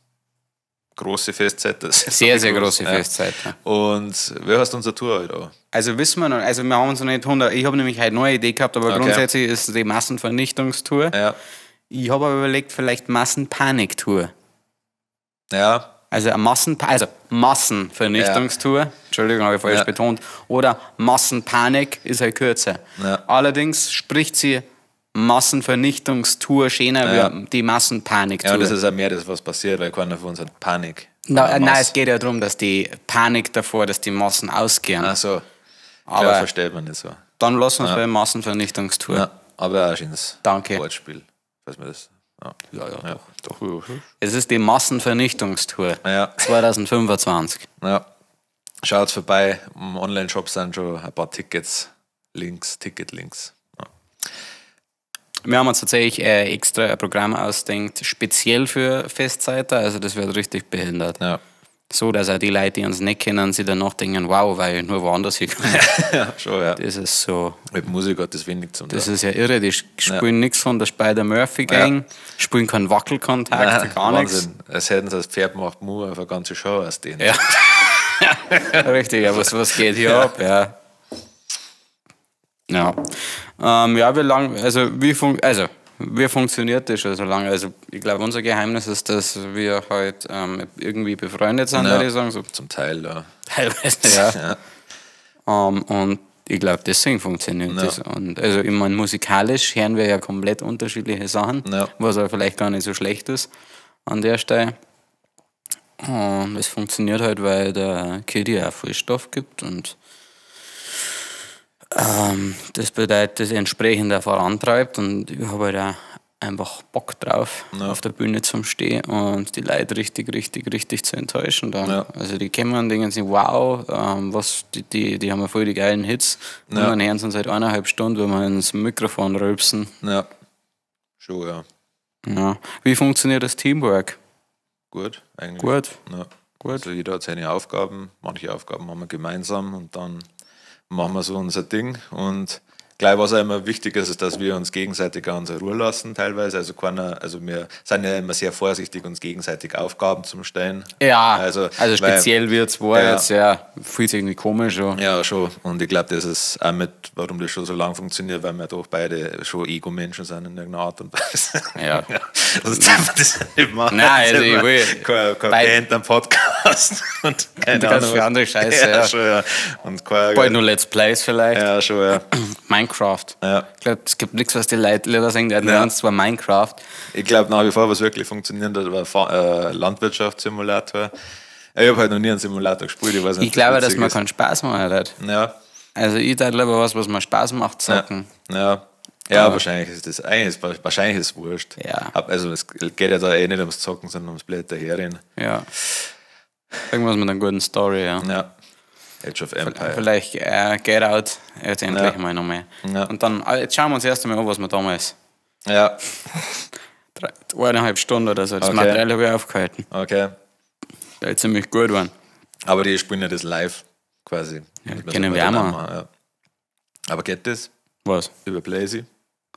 Große Festzeiten. Sehr, sehr große Festzeiten. Und wer hast unsere Tour heute auch? Also wissen wir noch, also wir haben uns noch nicht 100, ich habe nämlich heute eine neue Idee gehabt, aber Okay. grundsätzlich ist es die Massenvernichtungstour. Ja. Ich habe aber überlegt, vielleicht Massenpaniktour. Ja, Also eine Massenvernichtungstour, Entschuldigung, habe ich falsch Ja. betont, oder Massenpanik ist halt kürzer. Ja. Allerdings spricht sie Massenvernichtungstour schöner Ja. wie die Massenpaniktour. ja, und das ist auch mehr das, was passiert, weil keiner von uns hat Panik. Nein, es geht ja darum, dass die Panik davor, dass die Massen ausgehen. Ach so, Aber- klar, versteht man nicht so. Dann lassen wir es bei Massenvernichtungstour. Ja, aber auch ein schönes Danke. Wortspiel, falls man das. Ja, doch. Es ist die Massenvernichtungstour Ja. 2025. Ja. Schaut vorbei, im Online-Shop sind schon ein paar Ticketlinks. Ja. Wir haben uns tatsächlich extra ein Programm ausdenkt, speziell für Festzeiten. Also das wird richtig behindert. Ja. So, dass auch die Leute, die uns nicht kennen, sich danach denken, wow, weil ich nur woanders hinkomme. Ja, schon, ja. Das ist so, Mit Musik hat das wenig zu tun. das ist ja irre. Die spielen nichts von der Spider-Murphy-Gang, spielen keinen Wackelkontakt, gar nichts. Wahnsinn. Als hätten sie das Pferd macht Mu auf eine ganze Show aus denen. Ja. Richtig, ja, was geht hier ab? Ja. Ja. Ja, wie lang, also wie funktioniert das schon so lange? Also ich glaube, unser Geheimnis ist, dass wir halt irgendwie befreundet sind, würde ich sagen. So Zum Teil, ja. teilweise, ja. Und ich glaube, deswegen funktioniert das. Und also ich meine, musikalisch hören wir ja komplett unterschiedliche Sachen, was aber vielleicht gar nicht so schlecht ist an der Stelle. Und es funktioniert halt, weil der Kitty auch viel Stoff gibt und das bedeutet, das entsprechend auch vorantreibt und ich habe halt auch einfach Bock drauf, auf der Bühne zu stehen und die Leute richtig zu enttäuschen dann. Ja. Also die kommen und denken sich, wow, die haben ja voll die geilen Hits und dann hören sie uns halt 1,5 Stunden, wenn wir ins Mikrofon rülpsen. Ja, schon, ja. Wie funktioniert das Teamwork? Gut, eigentlich. Gut. Ja. Gut. Also jeder hat seine Aufgaben, manche Aufgaben haben wir gemeinsam und dann machen wir so unser Ding und gleich, was auch immer wichtig ist, ist, dass wir uns gegenseitig an unsere Ruhe lassen teilweise. Also wir sind ja immer sehr vorsichtig, uns gegenseitig Aufgaben zu stellen. Ja, also speziell wird es jetzt fühlt sich irgendwie komisch an. Ja, schon. Und ich glaube, das ist auch mit, warum das schon so lange funktioniert, weil wir doch beide schon Ego-Menschen sind in irgendeiner Art und Weise. Ja. Also darf man das nicht machen. Nein, also ich will kein Band am Podcast und keine Ahnung. Für andere Scheiße, ja. Schon, ja. Und bald nur Let's Plays vielleicht. Ja, schon, ja. Minecraft. Ja. Ich glaube, es gibt nichts, was die Leute lieber sagen, die lernen zwar Minecraft. Ich glaube nach wie vor, was wirklich funktioniert, das war Landwirtschaftssimulator. Ich habe halt noch nie einen Simulator gespielt. Ich glaube, dass man keinen Spaß machen hat. Ja. Also ich darf lieber was mir Spaß macht, zocken. Ja, wahrscheinlich ist das wahrscheinlich ist es wurscht. Ja. Also es geht ja da eh nicht ums Zocken, sondern ums Blätter herren. Ja. Irgendwas mit einer guten Story, ja. Age of Empire. Vielleicht Get Out, jetzt endlich mal noch mehr. Ja. Und dann, jetzt schauen wir uns erst einmal an, was wir damals. Ja. 1,5 Stunden oder so. Das Material habe ich aufgehalten. Okay. Der ist ziemlich gut geworden. Aber die spielen ja das live quasi. Ja, kennen wir auch mal. Ja. Aber geht das? Was? Über Blazy?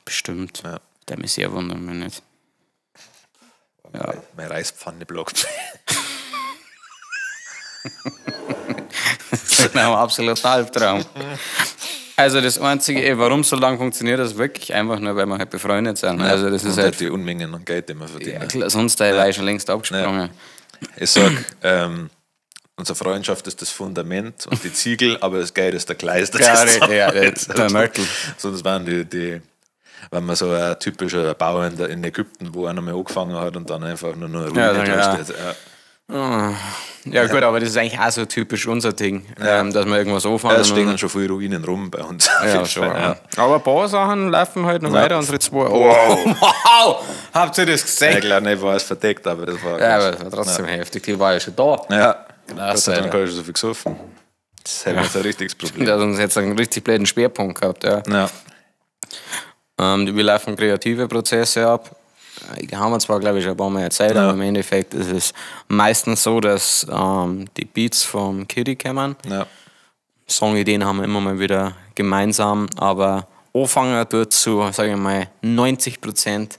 Bestimmt. Ja. Der mich sehr wundert mich nicht. Ja. Meine Reispfanne blockt. Das ist ein absoluter Albtraum. Also das Einzige, warum so lange funktioniert, ist wirklich einfach nur, weil wir halt befreundet sind. Also das ist halt die Unmengen an Geld, die wir verdienen. Ja, klar, sonst wäre ich schon längst abgesprungen. Ich sag, unsere Freundschaft ist das Fundament und die Ziegel, aber das Geld ist der Kleister. Der Mörtel. Sonst waren wenn man so ein typischer Bauer in Ägypten, wo einer mal angefangen hat und dann einfach nur Ruine darstellt. Ja gut, aber das ist eigentlich auch so typisch unser Ding, dass wir irgendwas anfangen. Ja, es stehen schon viele Ruinen rum bei uns. Ja, schon. Ja. Aber ein paar Sachen laufen halt noch weiter, unsere zwei. Wow! Habt ihr das gesehen? Ich glaube nicht, war es verdeckt, aber das war... Ja, aber das war trotzdem heftig, die war ja schon da. Ja, Gott sei Dank habe ich schon so viel gesoffen. Das hätte jetzt ein richtiges Problem. Das hat uns jetzt einen richtig blöden Schwerpunkt gehabt, ja. Wir laufen kreative Prozesse ab. Haben wir zwar, glaube ich, schon ein paar Mal erzählt, aber im Endeffekt ist es meistens so, dass die Beats vom Kitty kommen. Songideen haben wir immer mal wieder gemeinsam, aber anfangen tut zu, sage ich mal, 90%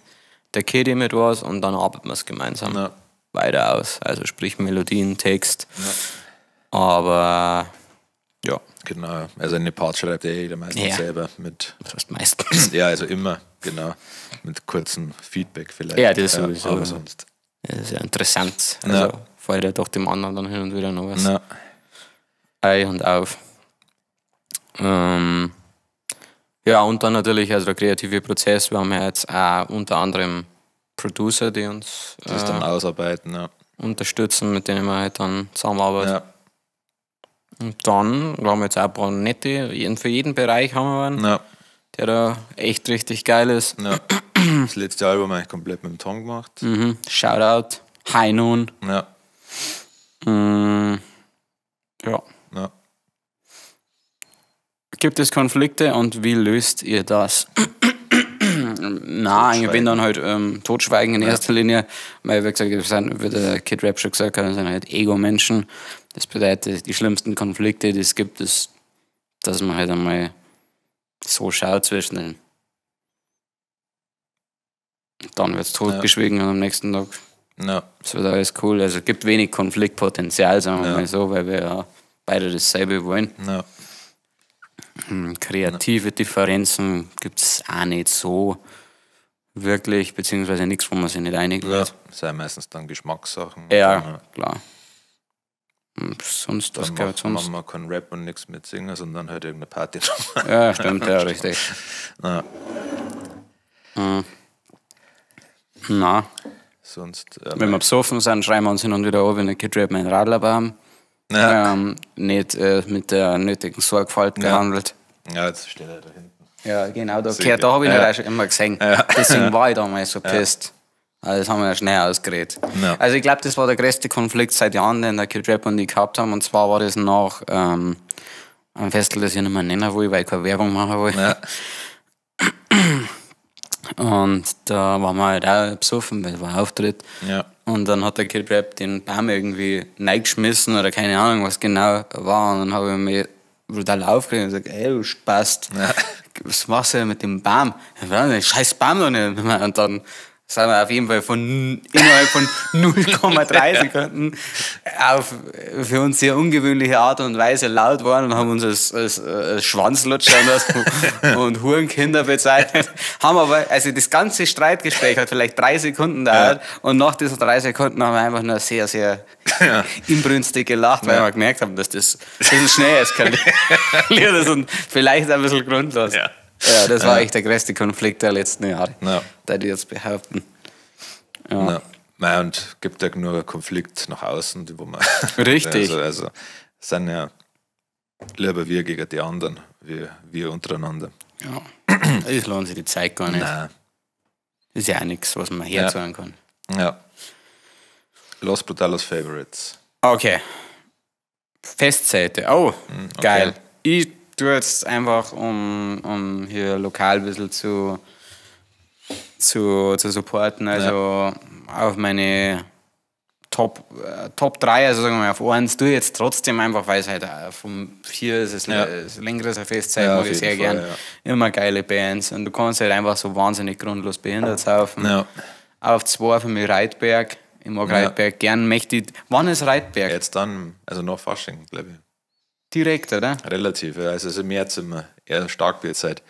der Kitty mit was und dann arbeiten wir es gemeinsam weiter aus. Also sprich Melodien, Text. Aber ja. Genau, also eine Part schreibt jeder meistens selber mit. Das heißt meistens. Ja, also immer, genau. Mit kurzem Feedback vielleicht. Ja, das sowieso. Aber sonst. Das ist ja interessant. Also fällt ja doch dem anderen dann hin und wieder noch was. Ei und auf. Ja, und dann natürlich also der kreative Prozess. Wir haben ja jetzt auch unter anderem Producer, die uns das dann ausarbeiten, unterstützen, mit denen wir halt dann zusammenarbeiten. Und dann haben wir jetzt auch ein paar nette, für jeden Bereich haben wir einen, der da echt richtig geil ist. Das letzte Album habe ich komplett mit dem Tom gemacht. Shoutout, High Noon. Ja. Gibt es Konflikte und wie löst ihr das? Nein, ich bin dann halt Totschweigen in erster Linie, weil wie gesagt, wir sind, wie der Kid Rap schon gesagt hat, wir sind halt Ego-Menschen. Das bedeutet, die schlimmsten Konflikte, die es gibt, ist, dass man halt einmal so schaut zwischen den. Dann wird es totgeschwiegen und am nächsten Tag es wird alles cool. Also es gibt wenig Konfliktpotenzial, sagen wir mal so, weil wir ja beide dasselbe wollen. Kreative Differenzen gibt es auch nicht so. wirklich, beziehungsweise nichts, wo man sich nicht einig Ja, wird. das sind meistens dann Geschmackssachen. Ja, klar. Und sonst, was Dann gibt's machen sonst? wir keinen Rap und nichts mit singen, sondern halt irgendeine Party. Ja, stimmt, ja, richtig. Ja, Na, sonst, wenn wir besoffen sind, schreiben wir uns hin und wieder an, wenn ein Kid Rap meinen Radler haben. ja. Nicht mit der nötigen Sorgfalt gehandelt. Ja, jetzt steht er da hinten. Ja, genau, da, Sicher. da habe ich ihn Ja. auch schon immer gesehen. Deswegen war ich damals so pisst. Also das haben wir ja schnell ausgeredet. Ja. Also ich glaube, das war der größte Konflikt seit Jahren, den der Kid Rap und ich gehabt haben. Und zwar war das nach einem Festival, das ich nicht mehr nennen will, weil ich keine Werbung machen will. Ja. Und da waren wir halt auch besoffen, weil es war ein Auftritt. Ja. Und dann hat der Kid Rap den Baum irgendwie reingeschmissen oder keine Ahnung, was genau war. Und dann habe ich mich brutal aufgeregt und gesagt, ey, du Spast, was machst du denn mit dem Baum? Ja, den scheiß Baum noch nicht. Und dann sind wir auf jeden Fall innerhalb von 0,3 Sekunden auf für uns sehr ungewöhnliche Art und Weise laut waren und haben uns als Schwanzlutscher und Hurenkinder bezeichnet. Haben aber, also das ganze Streitgespräch hat vielleicht 3 Sekunden gedauert und nach diesen 3 Sekunden haben wir einfach nur sehr, sehr inbrünstig gelacht, weil wir gemerkt haben, dass das ein bisschen schnell eskaliert ist und vielleicht ein bisschen grundlos. Ja. Ja, das war echt der größte Konflikt der letzten Jahre, Ja. da die jetzt behaupten. Ja. Nein, und gibt ja nur Konflikt nach außen, wo man. Richtig. Also es sind ja lieber wir gegen die anderen, wie wir untereinander. Ja, das lohnt sich die Zeit gar nicht. Nein. Das ist ja auch nichts, was man herzogen kann. Ja. Los Brutalos Favorites. Okay. Festseite. Oh, geil. Ich tue jetzt einfach, um hier lokal ein bisschen zu supporten, also auf meine Top 3, also sagen wir mal auf 1, tue ich jetzt trotzdem einfach, weil es halt vom 4 ist es längeres Festzeit, Ja, mag auf ich sehr jeden Fall, gern. Immer geile Bands und du kannst halt einfach so wahnsinnig grundlos behindert saufen. Ja. Auf 2 für mich Reitberg. Ich mag Reitberg gern. Mächtig. Wann ist Reitberg? Jetzt dann, also nach Fasching, glaube ich. Direkt, oder? Relativ, ja. Also im März immer eher Starkbierzeit.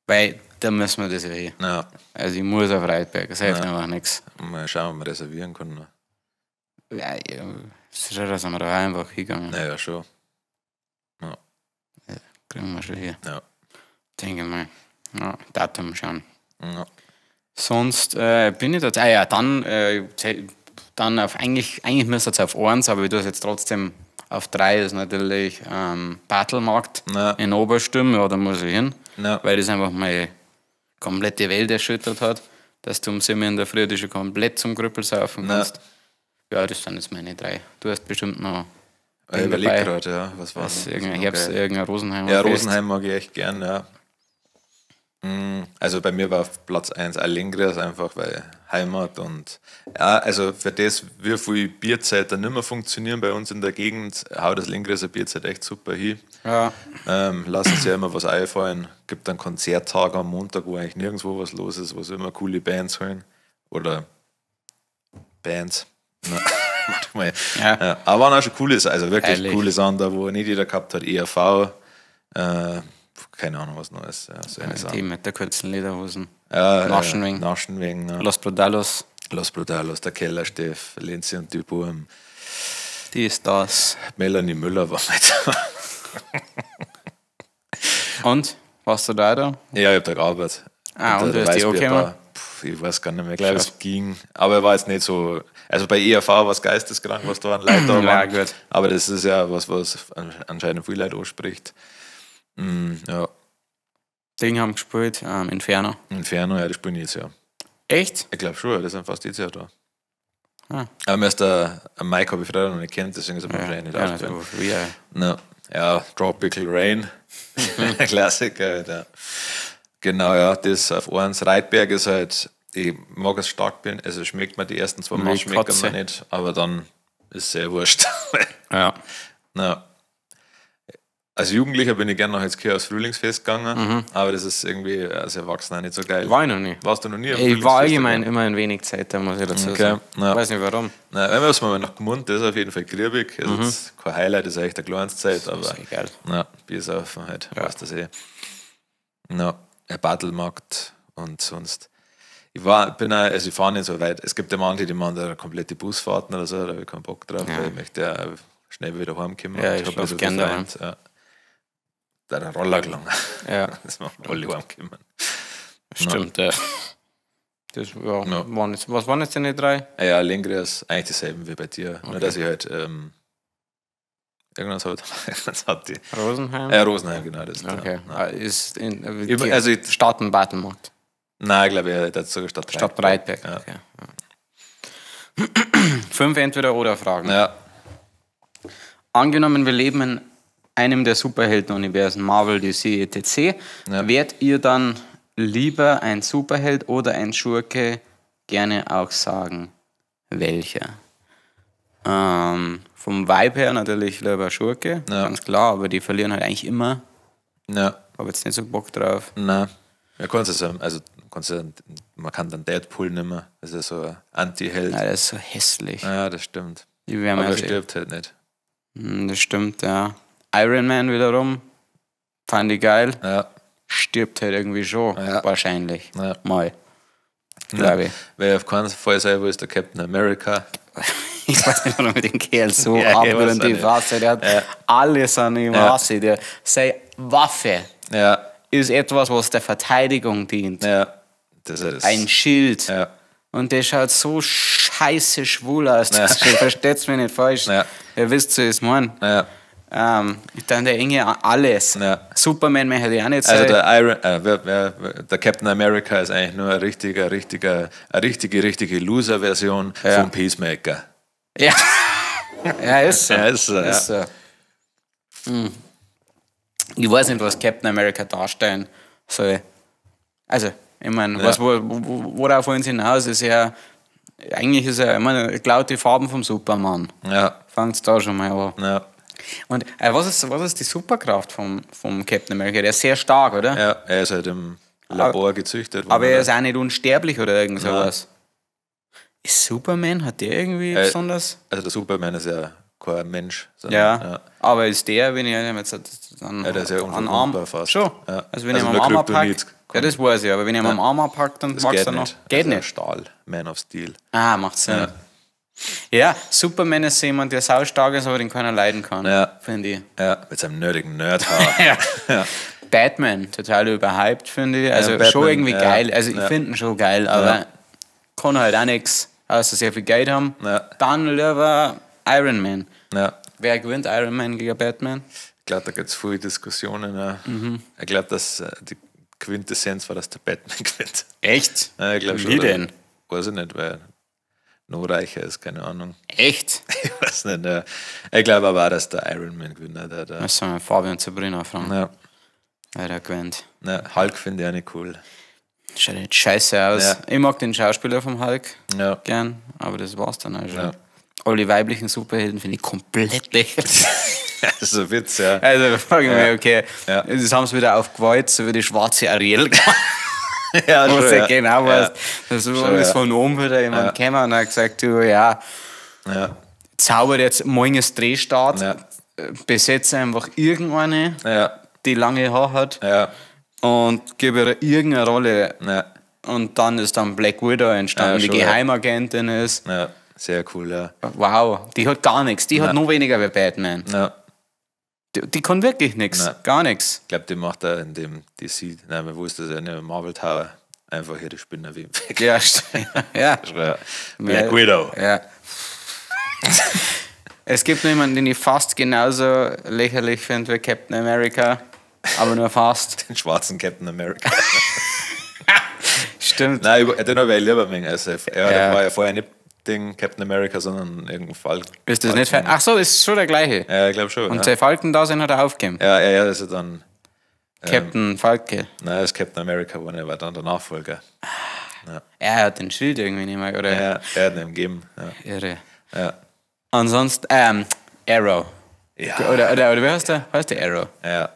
Weil da müssen wir das ja hin. Ja. Also ich muss auf Reitberg, das hilft einfach nichts. Mal schauen, ob wir reservieren können. Ja, es ist schon, dass wir da einfach hingegangen. Naja, schon. Kriegen wir schon hier. Ja. Denke mal. Ja, Datum schauen. Ja. Sonst bin ich da. Dann auf eigentlich müsste es auf 1, aber ich tue es jetzt trotzdem auf 3, ist natürlich Battlemarkt Ja. in Obersturm. Ja, da muss ich hin. Ja. Weil das einfach meine komplette Welt erschüttert hat. Dass du um 7 Uhr in der Früh dich schon komplett zum Grüppel saufen kannst. Ja, das sind jetzt meine 3. Du hast bestimmt noch. Ich überlege gerade, ja. Was war Was, das? irgendein Herbst, irgendein Rosenheim. Ja, Rosenheim mag ich echt gern, ja. Also bei mir war auf Platz 1 Alingres, einfach weil Heimat und ja, also für das, wie viel Bierzeit dann nicht mehr funktionieren bei uns in der Gegend, haut das Lingreser Bierzeit echt super hin. Ja. Lassen sich ja immer was einfallen. Gibt dann Konzerttage am Montag, wo eigentlich nirgendwo was los ist, wo sie immer coole Bands holen. Oder Bands. Manchmal. Ja. Aber waren auch schon cooles, also wirklich Ehrlich. coole Sachen da, wo nicht jeder gehabt hat. ERV, keine Ahnung was Neues. Ja, so eine Die Sache. mit der kurzen Lederhosen. Ja, Naschenwing. Naschenwing, ja. Los Brudalos. Los Brutalos, der Keller, Steff, Lenzi und die Burm. Die ist das. Melanie Müller war mit. Und? Warst du da? Ja, ich hab da gearbeitet. Und der du hast die auch Weißbier gekommen? Bar, ich weiß gar nicht mehr, glaube es ging. Aber er war jetzt nicht so. Also bei ERV war es geisteskrank, was da an Leuten da Ja, waren. gut. Aber das ist ja was anscheinend viele Leute anspricht. Ja, Ding haben gespielt, Inferno. Inferno, ja, das spielen jetzt ja. Echt? Ich glaube schon, das sind fast jetzt ja da. Ah. Aber mir ist der Mike habe ich früher noch nicht kennt, deswegen ist er wahrscheinlich nicht Ja, aufgefallen. also, ja. No. Ja, Tropical Rain. Klassiker. Ja. Genau, ja, das auf 1. Reitberg ist halt, ich mag es stark bin, also schmeckt mir die ersten 2 Mal Wie schmeckt Katze. mir nicht, aber dann ist es sehr wurscht. Ja. Na, als Jugendlicher bin ich gerne noch ins Kirchhaus Frühlingsfest gegangen, aber das ist irgendwie als Erwachsener nicht so geil. War ich noch nie. Warst du noch nie am Ich war Frühlingsfest allgemein dabei? immer ein wenig Zeit, da muss ich dazu Okay, sagen. ja. Ich weiß nicht warum. Nein, wenn wir es mal nach Gmund, das ist auf jeden Fall griebig. Ist jetzt kein Highlight, ist echt eine Glanzzeit, aber ist egal. na, Biersaufen halt, weißt du eh. Na, ein Battlemarkt und sonst. Ich fahre nicht so weit. Es gibt ja manche, die machen da komplette Busfahrten oder so, da habe ich keinen Bock drauf, weil ich möchte ja schnell wieder heimkommen. Ja, ich schlafe gerne daheim. Ja. Da der Roller gelangen. Ja. Das machen alle heimkommen. Stimmt, ja. Das, was waren jetzt die 3? Ja, Lingria ist eigentlich dieselben wie bei dir. Okay. Nur, dass ich halt irgendwas hat die. Rosenheim? Ja, Rosenheim, genau. Das okay. Ist Stadt im Badenmarkt? Nein, ich glaube, das ist sogar Stadt Breitberg. Ja. Okay. 5 Entweder-oder-Fragen. Ja. Angenommen, wir leben in einem der Superhelden-Universen, Marvel, DC, etc. Ja. Wärt ihr dann lieber ein Superheld oder ein Schurke? Gerne auch sagen, welcher? Vom Vibe her natürlich lieber Schurke, ganz klar, aber die verlieren halt eigentlich immer. Ja. Habe jetzt nicht so Bock drauf. Nein. Ja, man kann dann Deadpool nehmen. Das ist so ein Anti-Held. Ja, das ist so hässlich. Ja, das stimmt. Aber er stirbt halt nicht. Das stimmt, ja. Iron Man wiederum, fand ich geil. Ja. Stirbt halt irgendwie schon, wahrscheinlich. Ja. Mal. Glaube ich. Wer auf keinen Fall sein will, ist der Captain America. Ich weiß nicht, warum mit dem Kerl so abwürden die Rasse. Der hat alles an ihm Rasse. Seine Waffe ist etwas, was der Verteidigung dient. Ja. Das ist ein Schild. Ja. Und der schaut so scheiße schwul aus. Versteht's mir nicht falsch. Ja. Ihr wisst, so ist man. Ja. Dann der Enge alles. Ja. Superman möchte ich auch nicht sein. Also der Captain America ist eigentlich nur eine richtige Loser-Version vom Peacemaker. Ja. Ja, ist so. Ja, ist so. Ist so. Ich weiß nicht, was Captain America darstellen soll. Also, ich meine, worauf wollen sie hinaus? Ist ja, eigentlich ist er, ich meine, klaut die Farben vom Superman. Ja. Fängt da schon mal an. Ja. Und was ist die Superkraft vom Captain America? Der ist sehr stark, oder? Ja, er ist halt im Labor gezüchtet worden. Aber er ist auch nicht unsterblich oder irgend sowas. Ist Superman, hat der irgendwie besonders? Also der Superman ist ja kein Mensch. Ja, aber ist der, wenn ich jetzt der ist ja an Arm fast. Schon? Ja. Also wenn ich am Arm abpacke, ja, das weiß ich, aber wenn ich am Arm abpacke, dann magst du noch. Geht nicht. Stahl, Man of Steel. Ah, macht Sinn. Ja, Superman ist jemand, der saustark ist, aber den keiner leiden kann, finde ich. Ja, mit seinem nerdigen Nerdhaar. Ja. Batman, total überhyped, finde ich. Also schon irgendwie geil. Also ich finde ihn schon geil, aber kann halt auch nichts, außer sehr viel Geld haben. Ja. Dann lieber Iron Man. Ja. Wer gewinnt, Iron Man gegen Batman? Ich glaube, da gibt es viele Diskussionen. Ja. Ich glaube, dass die Quintessenz war, dass der Batman gewinnt. Echt? Ja, ich glaube schon. Wie denn? Weiß ich nicht, weil noch reicher ist, keine Ahnung. Echt? Ich weiß nicht. Ja. Ich glaube aber auch, dass der Iron Man gewinnt. Das haben wir Fabian Sabrina fragen. Ja. Wer der gewinnt. Ja, Hulk finde ich auch nicht cool. Schaut jetzt scheiße aus. Ja. Ich mag den Schauspieler vom Hulk gern, aber das war's dann auch schon. Ja. Alle die weiblichen Superhelden finde ich komplett lächerlich. Das ist ein Witz, ja. Also frage ich mich, okay, das haben sie wieder aufgewollt, so wie die schwarze Ariel. Ja, wo schon, genau weißt. Das ist von oben wieder jemand gekommen und hat gesagt, du, zaubert jetzt morgen ist Drehstart, besetze einfach irgendeine, die lange Haare hat und gebe ihr irgendeine Rolle. Ja. Und dann ist dann Black Widow entstanden, die Geheimagentin ist. Ja, sehr cool, ja. Wow, die hat gar nichts, die hat noch weniger wie Batman. Ja. Die kann wirklich nichts, gar nichts. Ich glaube, die macht da in dem DC, nein, wo ist das ja, ne, Marvel Tower, einfach hier die Spinner wie im Weg. Ja, ja. Black Widow. Ja. Es gibt noch jemanden, den ich fast genauso lächerlich finde wie Captain America, aber nur fast. Den schwarzen Captain America. Stimmt. Nein, den habe ich lieber wegen. Also, der war ja vorher nicht Captain America, sondern irgendein Falken. Ist das nicht? Ach so, ist schon der gleiche. Ja, ich glaube schon. Und sein Falken-Dasein hat er aufgegeben. Ja, also dann. Captain Falke. Nein, das ist Captain America, er war dann der Nachfolger. Ja. Er hat den Schild irgendwie nicht mehr, oder? Ja, er hat ihn gegeben. Ja. Irre. Ja. Ansonsten, Arrow. Ja. Oder wie heißt der? Heißt der Arrow? Ja.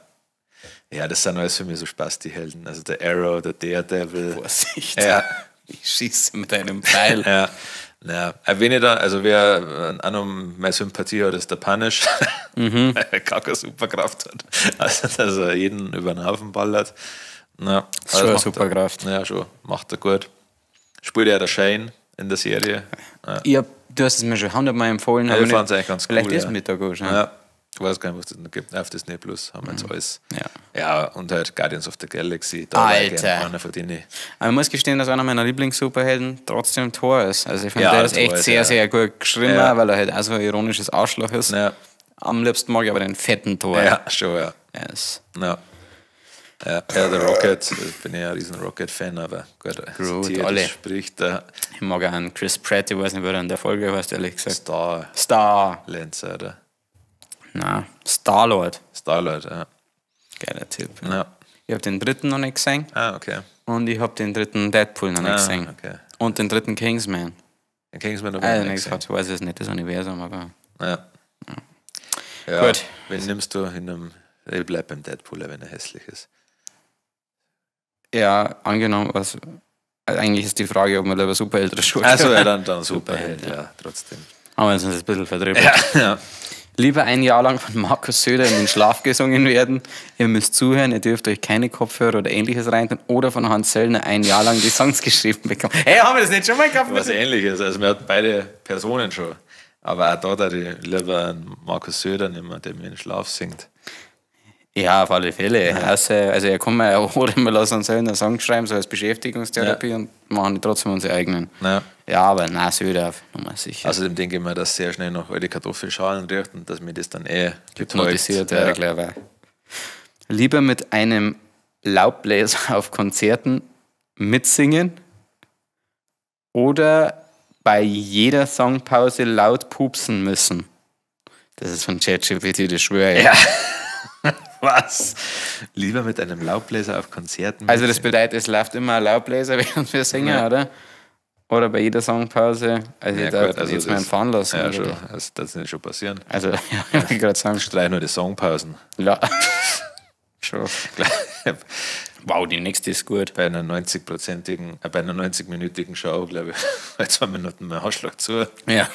Ja, das sind alles für mich so Spaß, die Helden. Also der Arrow, der Daredevil. Vorsicht. Ja. Ich schieße mit einem Pfeil. Ja. Ja, weniger, also wer auch noch meine Sympathie hat, ist der Punish, weil er gar keine Superkraft hat. Also, dass er jeden über den Haufen ballert. Ja, das ist schon eine Superkraft. Ja, schon. Macht er gut. Spielt ja der Shane in der Serie. Ja. Du hast es mir schon 100-mal empfohlen. Ja, ich fand es eigentlich ganz cool. Vielleicht ist Mittag auch schon. Ja. Ich weiß gar nicht, was es noch gibt. Auf Disney Plus haben wir jetzt alles. Ja, und halt Guardians of the Galaxy. Da Alter. Einer von denen. Aber ich muss gestehen, dass einer meiner Lieblings-Superhelden trotzdem Thor ist. Also ich finde, Ja, der ist echt Thor ist, sehr, sehr gut geschrieben, Ja. weil er halt auch so ein ironisches Arschloch ist. Ja, Am liebsten mag ich aber den fetten Thor. ja schon, ja. Yes. Ja. Ja, der Rocket, ich bin ja ein riesen Rocket-Fan, aber gut, Groot, alle. spricht der Ich mag auch einen Chris Pratt, ich weiß nicht, wer er in der Folge heißt, ehrlich gesagt. Star. Star. Lancer, oder? Nein, Star-Lord. Star-Lord, ja. Geiler Typ. Ja. Ich habe den dritten noch nicht gesehen Okay. und ich habe den dritten Deadpool noch nicht gesehen. Okay. Und den dritten Kingsman. Den Kingsman noch Also nicht nichts gesehen. hat, ich weiß es nicht, das Universum, aber... Ja. Gut. Wen nimmst du in einem... Ich bleib beim Deadpool, wenn er hässlich ist. Ja, angenommen, was... Also eigentlich ist die Frage, ob man lieber Superheld oder Schurke. Also ja, dann Superheld, ja, trotzdem. Aber jetzt ist es ein bisschen verdreht. Ja. Lieber ein Jahr lang von Markus Söder in den Schlaf gesungen werden. Ihr müsst zuhören, ihr dürft euch keine Kopfhörer oder ähnliches reintun. Oder von Hans Söllner ein Jahr lang die Songs geschrieben bekommen. Hey, haben wir das nicht schon mal gehabt? Was Ähnliches. Also wir hatten beide Personen schon. Aber auch da ich lieber einen Markus Söder nehmen, der mir in den Schlaf singt. Ja, auf alle Fälle. Ja. Also er kann mir ja oder wir lassen uns einen Song schreiben, so als Beschäftigungstherapie und machen trotzdem unsere eigenen. Ja, aber nein, Söder auf Nummer sicher. Außerdem denke ich mir, dass sehr schnell noch alte Kartoffelschalen riecht und dass mir das dann hypnotisiert. Ja, klar. Lieber mit einem Laubbläser auf Konzerten mitsingen oder bei jeder Songpause laut pupsen müssen. Das ist von ChatGPT, das schwöre ich. Ja. Was? Lieber mit einem Laubbläser auf Konzerten. Also das bedeutet, es läuft immer ein Laubbläser, während wir singen, oder? Oder bei jeder Songpause. Also ja, ich darf gut, also jetzt mal empfahren lassen. Ja, schon. Also das wird schon passieren. Also, ja, ich will gerade sagen. Streich nur die Songpausen. Ja. Schon. Wow, die nächste ist gut. Bei einer 90-minütigen Show, glaube ich, bei 2 Minuten mehr Haarschlag zu. Ja.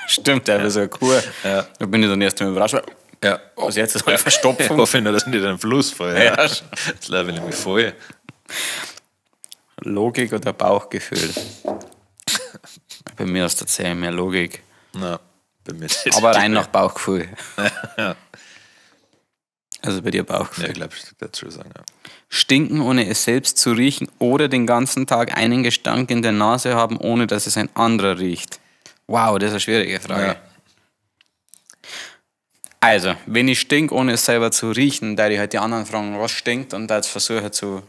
Stimmt, der ist so eine Kur. Ja. Da bin ich dann erst mal überrascht. Ja. Was jetzt ist halt Verstopfung. Ich hoffe nur, dass nicht ein Fluss voll. Ja. Das laufe ich nämlich voll. Logik oder Bauchgefühl? Bei mir ist tatsächlich mehr Logik. Na, bei mir ist aber rein nach Bauchgefühl. Ja. Also bei dir Bauchgefühl. Ja, ich glaube, ich würde schon sagen, ja. Stinken, ohne es selbst zu riechen oder den ganzen Tag einen Gestank in der Nase haben, ohne dass es ein anderer riecht. Wow, das ist eine schwierige Frage. Ja. Also, wenn ich stink, ohne es selber zu riechen, da ich halt die anderen fragen, was stinkt und das versuche zu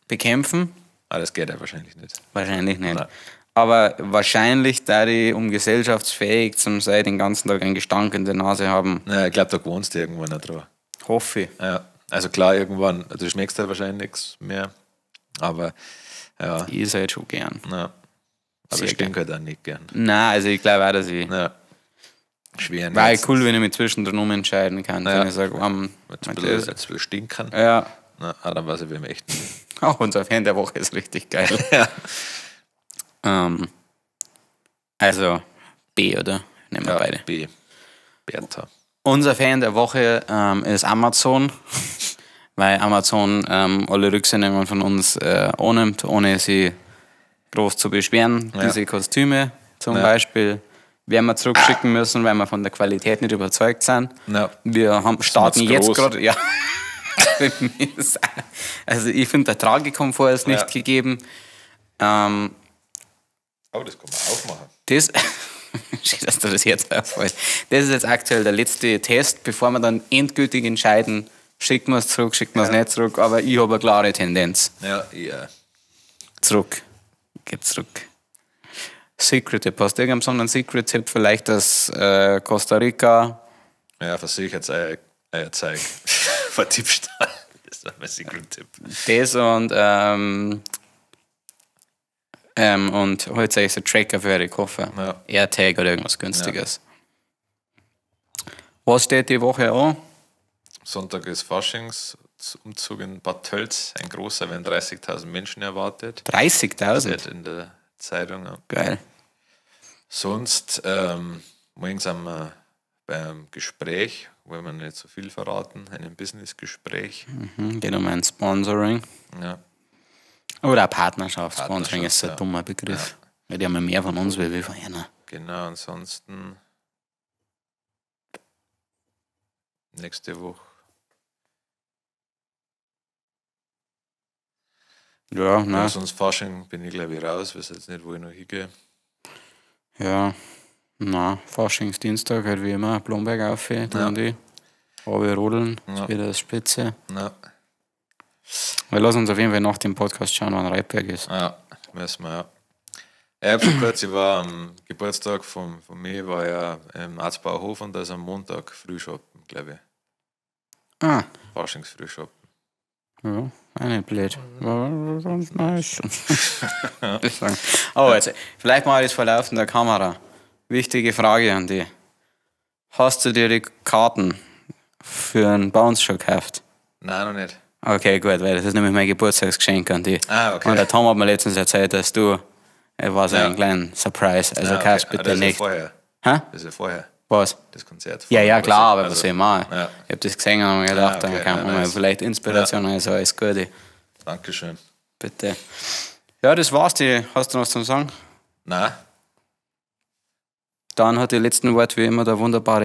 bekämpfen. Aber das geht ja wahrscheinlich nicht. Wahrscheinlich nicht. Nein. Aber wahrscheinlich, da die, um gesellschaftsfähig zu sein, den ganzen Tag einen Gestank in der Nase haben. Ja, ich glaube, da gewohnst du irgendwann nicht dran. Hoffe ich. Ja, also klar, irgendwann, du schmeckst halt wahrscheinlich nichts mehr, aber ja. Ich esse halt schon gern. Ja. Aber ich stinke halt auch nicht gern. Nein, also ich glaube auch, dass ich... Ja. Schwer nicht. War cool, wenn ich mich zwischendrin umentscheiden kann. Ja. Wenn ich sage, jetzt will stinken. Ja. Na, dann weiß ich, wie wir echt nicht. Auch unser Fan der Woche ist richtig geil. Ja. Also B, oder? Nehmen wir beide. B. Bertha. Unser Fan der Woche ist Amazon, weil Amazon alle Rücksendungen von uns annimmt, ohne sie groß zu beschweren. Ja. Diese Kostüme zum Beispiel werden wir zurückschicken müssen, weil wir von der Qualität nicht überzeugt sind. Ja. Wir starten jetzt gerade. Ja. Also ich finde, der Tragekomfort ist nicht gegeben. Das kann man aufmachen. Das, dass du das jetzt auffällt. Das ist jetzt aktuell der letzte Test, bevor wir dann endgültig entscheiden, schicken wir es zurück, schicken wir es nicht zurück. Aber ich habe eine klare Tendenz. Ja. Zurück. Geht zurück. Secret-Tipp. Hast du irgendeinen besonderen Secret-Tipp? Vielleicht das Costa Rica? Ja, versichert Eierzeug. Vor Diebstahl. Das ist mein Secret-Tipp. Das und heute sage ich so Tracker für eure Koffer. Ja. AirTag oder irgendwas Günstiges. Ja. Was steht die Woche an? Sonntag ist Faschingsumzug in Bad Tölz. Ein großer, werden 30.000 Menschen erwartet. 30.000? In der Zeitung. Ja. Geil. Sonst, morgen sind wir beim Gespräch, wollen wir nicht so viel verraten, einem Business-Gespräch. Geht um ein Sponsoring. Ja. Oder Partnerschaftssponsoring ist ein ja. dummer Begriff. Weil die haben ja mehr von uns wie von einer. Genau, ansonsten nächste Woche. Ja, ne? Ja, sonst Fasching bin ich glaube ich raus, weiß jetzt nicht, wo ich noch hingehe. Ja, na, Faschingsdienstag halt wie immer, Blomberg auf, du und ich. Aber rodeln, ist wieder das Spitze. Ja. Wir lassen uns auf jeden Fall nach dem Podcast schauen, wann Reitberg ist. Ja, müssen wir, ja. Ich habe schon kurz, ich war am Geburtstag von mir, war ja im Arzbauhof und da ist am Montag Frühschoppen, glaube ich. Ah. Faschingsfrühschoppen. Ja, auch nicht blöd. Ganz nice. Aber jetzt, vielleicht mal das vor laufender Kamera. Wichtige Frage an dich. Hast du dir die Karten für einen Bounce schon gekauft? Nein, noch nicht. Okay, gut, weil das ist nämlich mein Geburtstagsgeschenk an dich. Ah, okay. Und der Tom hat mir letztens erzählt, dass du, war so ein kleiner Surprise, also kaufst bitte das nicht. Ist ja vorher. Hä? Das ist ja vorher, Was? das Konzert. Ja, klar, aber also, was soll ich machen? Ja. Ich habe das gesehen und habe mir gedacht, okay, dann kann man mal nice. vielleicht Inspiration, also alles Gute. Dankeschön. Bitte. Ja, das war's. Hast du noch was zum Sagen? Nein. Dann hat die letzten Worte wie immer der wunderbare